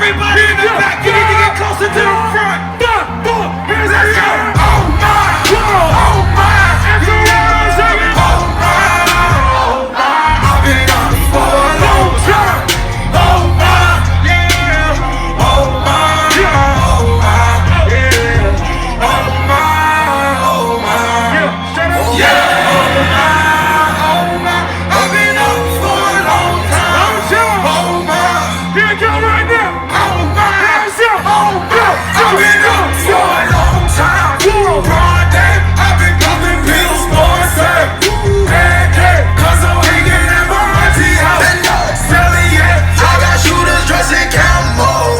Everybody in the back, you need to get closer to the front. Here's that shit. Oh my, oh my, everyone, oh my, I've been on for a long time. Oh my, yeah, oh my, oh my, yeah, oh my, oh my, yeah, oh my, oh my, I've been up for a long time. Oh my, here it goes right now. Oh my, oh my, I've been up for a long time. Broad day, I've been popping pills for a sec. Hey, cause I'm hanging at my auntie house. Selling it, I got shooters dressed in camo.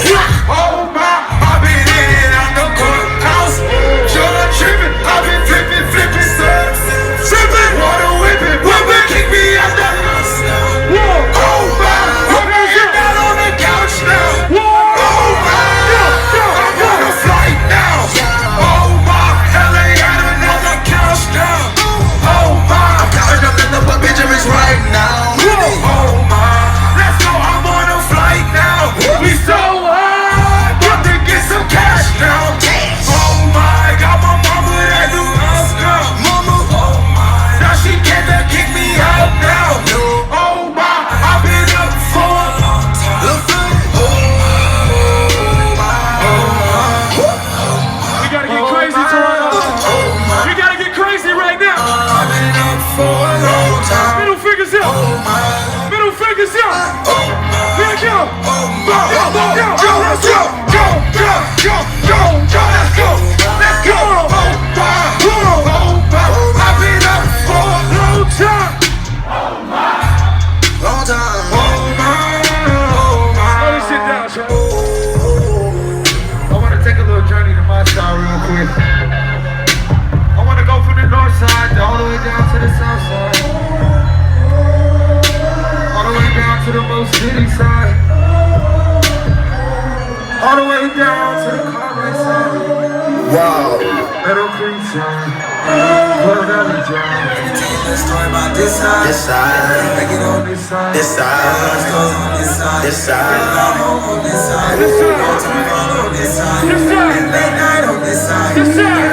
Oh my, I've been in and out the courthouse. Sure tripping, I've been flipping, subs. Tripping, water whipping, kick me out the house now. Oh my, I'm laying down on the couch now. Oh my, I'm on a flight now. Oh my, LA got another couch now. Oh my, I'm counting up the number Benjamins right now. Oh my, let's go, I'm on a flight now. We so high, about to get some cash now. Oh my, got my mama that new house now. Oh my, now she can't kick me out now. Oh my, I've been up for a long time. We gotta get crazy, Toronto. We gotta get crazy right now. I've been up for a long time. Middle fingers up. Middle fingers up. Here we go. Go, let's go. Go, let's go. Let's go. I've been up for a long time. Long time. Let me sit down, Sean. I want to take a little journey to my side real quick. I want to go from the north side all the way down to the south side. All the way down to the most city side. All the way down to the Conway side. Wow. Meadow Creek side. Club Valley Drive. Story about this side. This side. Make it on this side. This side. This side. This side. This side. On this side. This side. Late night on this side. This side.